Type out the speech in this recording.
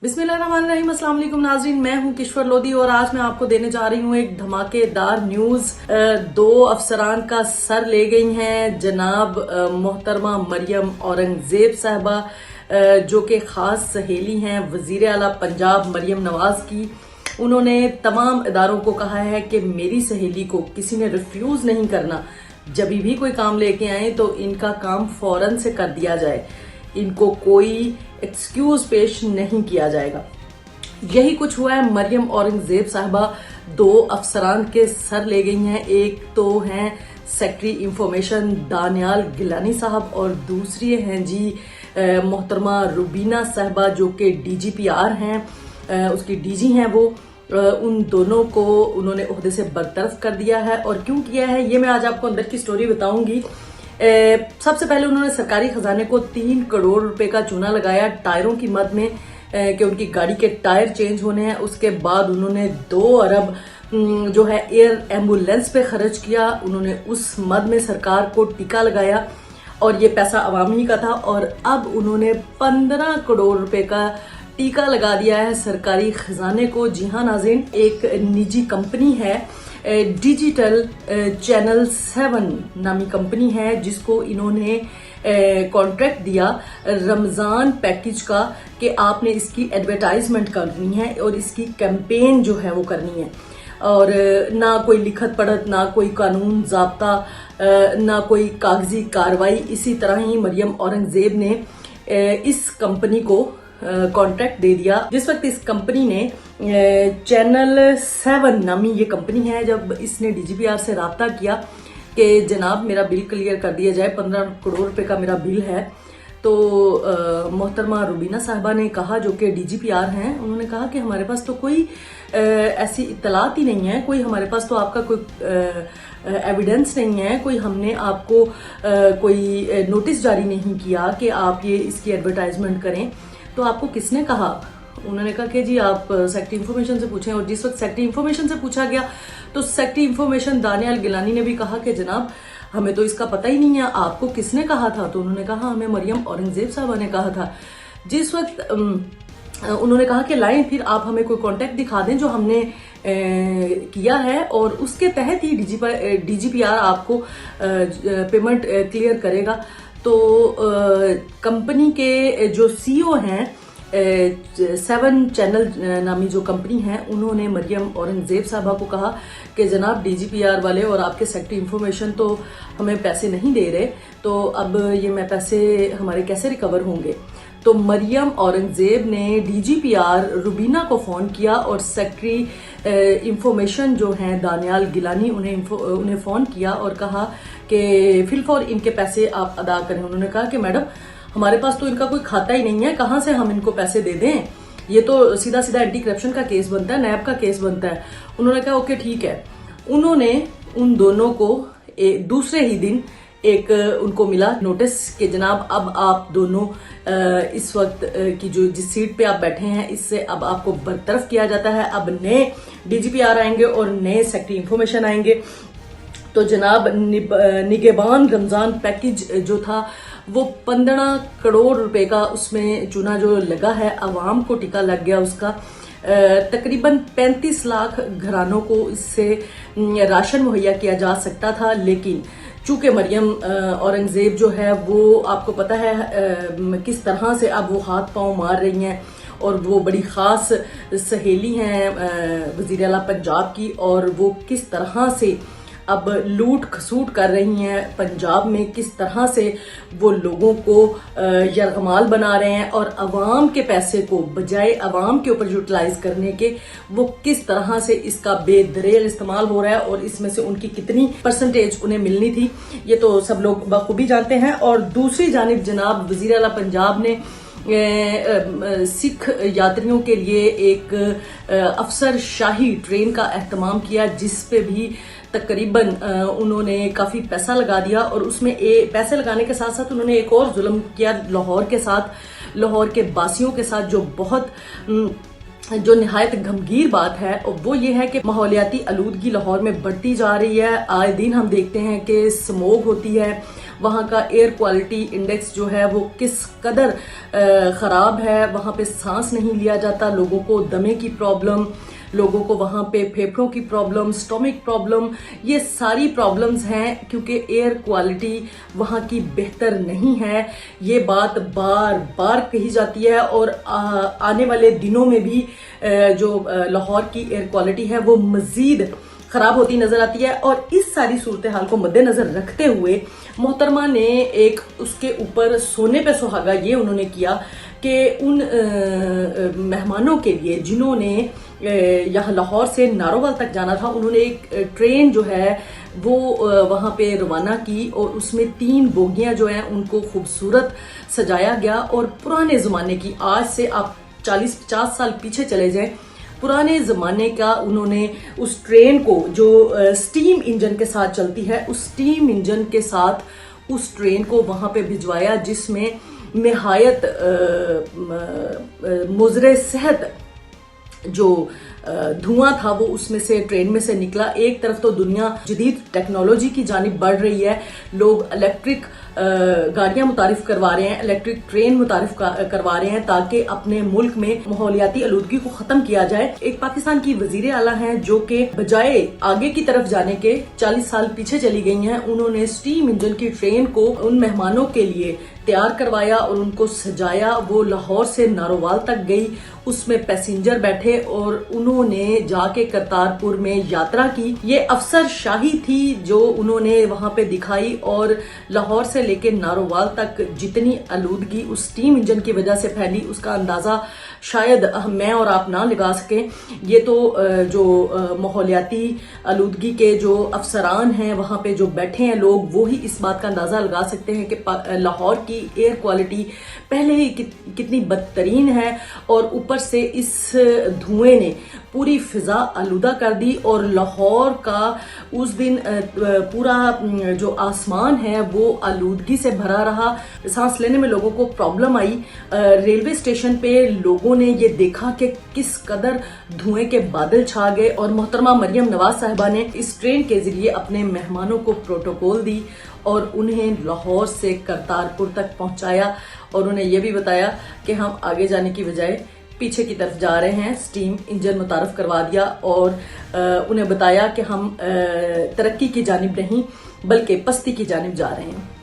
बिस्मिल्लाहिर्रहमानिर्रहीम। अस्सलाम वालेकुम नाज़रीन, मैं हूं किश्वर लोधी और आज मैं आपको देने जा रही हूं एक धमाकेदार न्यूज। दो अफसरान का सर ले गई हैं जनाब मोहतरमा मरियम औरंगजेब साहबा, जो कि खास सहेली हैं वजीर आला पंजाब मरियम नवाज की। उन्होंने तमाम इदारों को कहा है कि मेरी सहेली को किसी ने रिफ्यूज नहीं करना, जब भी कोई काम लेके आए तो इनका काम फौरन से कर दिया जाए, इनको कोई एक्सक्यूज पेश नहीं किया जाएगा। यही कुछ हुआ है। मरियम औरंगजेब साहबा दो अफसरान के सर ले गई हैं। एक तो हैं सेक्रेटरी इंफॉर्मेशन दानियाल गिलानी साहब और दूसरी हैं जी मोहतरमा रुबीना साहबा, जो कि डीजीपीआर हैं, उसकी डीजी हैं वो। उन दोनों को उन्होंने ओहदे से बरतरफ कर दिया है। और क्यों किया है ये मैं आज आपको अंदर की स्टोरी बताऊंगी। सबसे पहले उन्होंने सरकारी खजाने को 3 करोड़ रुपए का चूना लगाया टायरों की मद में कि उनकी गाड़ी के टायर चेंज होने हैं। उसके बाद उन्होंने 2 अरब जो है एयर एम्बुलेंस पे खर्च किया। उन्होंने उस मद में सरकार को टीका लगाया और ये पैसा अवाम ही का था। और अब उन्होंने 15 करोड़ रुपए का टीका लगा दिया है सरकारी खजाने को। जी हाँ नाज़रीन, एक निजी कंपनी है डिजिटल चैनल 7 नामी कंपनी है, जिसको इन्होंने कॉन्ट्रैक्ट दिया रमजान पैकेज का कि आपने इसकी एडवर्टाइजमेंट करनी है और इसकी कैंपेन जो है वो करनी है। और ना कोई लिखत पढ़त, ना कोई कानून जाब्ता, ना कोई कागजी कार्रवाई। इसी तरह ही मरियम औरंगजेब ने इस कंपनी को कॉन्ट्रैक्ट दे दिया। जिस वक्त इस कंपनी ने चैनल 7 नामी ये कंपनी है, जब इसने डीजीपीआर से राब्ता किया कि जनाब मेरा बिल क्लियर कर दिया जाए, 15 करोड़ रुपए का मेरा बिल है, तो मोहतरमा रुबीना साहबा ने कहा, जो कि डीजीपीआर हैं, उन्होंने कहा कि हमारे पास तो कोई ऐसी इत्तलात ही नहीं है, कोई हमारे पास तो आपका कोई एविडेंस नहीं है, कोई हमने आपको कोई नोटिस जारी नहीं किया कि आप ये इसकी एडवर्टाइजमेंट करें। तो आपको किसने कहा? उन्होंने कहा कि जी आप सेक्रेटरी इंफॉर्मेशन से पूछें। और जिस वक्त सेक्रेटरी इंफॉर्मेशन से पूछा गया तो सेक्रेटरी इंफॉर्मेशन दानियाल गिलानी ने भी कहा कि जनाब हमें तो इसका पता ही नहीं है, आपको किसने कहा था? तो उन्होंने कहा हमें मरियम औरंगजेब साहबा ने कहा था। जिस वक्त उन्होंने कहा कि लाएं फिर आप हमें कोई कॉन्टेक्ट दिखा दें जो हमने किया है और उसके तहत ही डीजीपीआर आपको पेमेंट क्लियर करेगा। तो कंपनी के जो सीईओ हैं 7 चैनल नामी जो कंपनी है, उन्होंने मरियम औरंगजेब साहबा को कहा कि जनाब डीजीपीआर वाले और आपके सेक्रेटरी इंफॉर्मेशन तो हमें पैसे नहीं दे रहे, तो अब ये मैं पैसे हमारे कैसे रिकवर होंगे? तो मरियम औरंगजेब ने डीजीपीआर रुबीना को फोन किया और सेक्रेटरी इंफॉर्मेशन जो हैं दानियाल गिलानी उन्हें फोन किया और कहा कि फिलफौर इनके पैसे आप अदा करें। उन्होंने कहा कि मैडम हमारे पास तो इनका कोई खाता ही नहीं है, कहाँ से हम इनको पैसे दे दें? ये तो सीधा सीधा एंटी करप्शन का केस बनता है, नैब का केस बनता है। उन्होंने कहा ओके ठीक है। उन्होंने उन दोनों को दूसरे ही दिन एक उनको मिला नोटिस कि जनाब अब आप दोनों इस वक्त की जो जिस सीट पे आप बैठे हैं इससे अब आपको बरतरफ किया जाता है। अब नए डीजीपीआर आएंगे और नए सेक्रेटरी इंफॉर्मेशन आएंगे। तो जनाब निगहबान रमजान पैकेज जो था वो 15 करोड़ रुपए का उसमें चूना जो लगा है, अवाम को टिका लग गया उसका। तकरीबन 35 लाख घरानों को इससे राशन मुहैया किया जा सकता था, लेकिन चूंकि मरियम औरंगजेब जो है वो आपको पता है किस तरह से अब वो हाथ पांव मार रही हैं और वो बड़ी खास सहेली हैं वजीर आला पंजाब की, और वो किस तरह से अब लूट खसूट कर रही हैं पंजाब में, किस तरह से वो लोगों को यरगमाल बना रहे हैं और अवाम के पैसे को बजाय अवाम के ऊपर यूटिलाइज करने के वो किस तरह से इसका बेदरेल इस्तेमाल हो रहा है और इसमें से उनकी कितनी परसेंटेज उन्हें मिलनी थी ये तो सब लोग बखूबी जानते हैं। और दूसरी जानिब जनाब वजीर आला पंजाब ने सिख यात्रियों के लिए एक अफसर शाही ट्रेन का एहतमाम किया, जिस पे भी तकरीबन उन्होंने काफी पैसा लगा दिया। और उसमें पैसे लगाने के साथ साथ उन्होंने एक और जुल्म किया लाहौर के साथ, लाहौर के बासियों के साथ, जो बहुत جو نہایت گمگیر بات ہے وہ یہ ہے کہ ماحولیاتی آلودگی لاہور میں بڑھتی جا رہی ہے. آئے دن ہم دیکھتے ہیں کہ سموگ ہوتی ہے, وہاں کا ایئر کوالٹی انڈیکس جو ہے وہ کس قدر خراب ہے, وہاں پہ سانس نہیں لیا جاتا, لوگوں کو دمے کی پرابلم, لوگوں کو وہاں پہ پھیپھڑوں کی پرابلم, سٹومک پرابلم, یہ ساری پرابلمز ہیں کیونکہ ایئر کوالٹی وہاں کی بہتر نہیں ہے. یہ بات بار بار کہی جاتی ہے اور آنے والے دنوں میں بھی جو لاہور کی ایئر کوالٹی ہے وہ مزید خراب ہوتی نظر آتی ہے. اور اس ساری صورتحال کو مد نظر رکھتے ہوئے محترمہ نے ایک اس کے اوپر سونے پہ سہاگا یہ انہوں نے کیا کہ ان مہمانوں کے لیے جنہوں نے یہاں لاہور سے ناروول تک جانا تھا, انہوں نے ایک ٹرین جو ہے وہ وہاں پہ روانہ کی اور اس میں 3 بوگیاں جو ہیں ان کو خوبصورت سجایا گیا. اور پرانے زمانے کی, آج سے آپ 40-50 سال پیچھے چلے جائیں, پرانے زمانے کا انہوں نے اس ٹرین کو جو سٹیم انجن کے ساتھ چلتی ہے, اس سٹیم انجن کے ساتھ اس ٹرین کو وہاں پہ بھجوایا جس میں نہایت مضر صحت جو دھواں تھا وہ اس میں سے ٹرین میں سے نکلا. ایک طرف تو دنیا جدید ٹیکنالوجی کی جانب بڑھ رہی ہے, لوگ الیکٹرک گاڑیاں متعارف کروا رہے ہیں, الیکٹرک ٹرین متعارف کروا رہے ہیں تاکہ اپنے ملک میں ماحولیاتی آلودگی کو ختم کیا جائے. ایک پاکستان کی وزیر اعلیٰ ہیں جو کہ بجائے آگے کی طرف جانے کے 40 سال پیچھے چلی گئی ہیں, انہوں نے سٹیم انجن کی ٹرین کو ان مہمانوں کے لیے تیار کروایا اور ان کو سجایا. وہ لاہور سے ناروال تک گئی, اس میں پیسنجر بیٹھے اور انہوں نے جا کے کرتارپور میں یاترا کی. یہ افسر شاہی تھی جو انہوں نے وہاں پہ دکھائی, اور لاہور سے لے کے ناروال تک جتنی آلودگی اس سٹیم انجن کی وجہ سے پھیلی اس کا اندازہ شاید میں اور آپ نہ لگا سکیں. یہ تو جو ماحولیاتی آلودگی کے جو افسران ہیں وہاں پہ جو بیٹھے ہیں لوگ, وہی اس بات کا اندازہ لگا سکتے ہیں کہ لاہور کی ایئر کوالٹی پہلے ہی کتنی بدترین ہے, اور اوپر سے اس دھوئیں نے پوری فضا آلودہ کر دی. اور لاہور کا اس دن پورا جو آسمان ہے وہ آلودگی سے بھرا رہا, سانس لینے میں لوگوں کو پرابلم آئی. ریلوے اسٹیشن پہ لوگوں نے یہ دیکھا کہ کس قدر دھوئیں کے بادل چھا گئے, اور محترمہ مریم نواز صاحبہ نے اس ٹرین کے ذریعے اپنے مہمانوں کو پروٹوکول دی اور انہیں لاہور سے کرتارپور تک پہنچایا. اور انہیں یہ بھی بتایا کہ ہم آگے جانے کی بجائے پیچھے کی طرف جا رہے ہیں, سٹیم انجن متعارف کروا دیا اور انہیں بتایا کہ ہم ترقی کی جانب نہیں بلکہ پستی کی جانب جا رہے ہیں.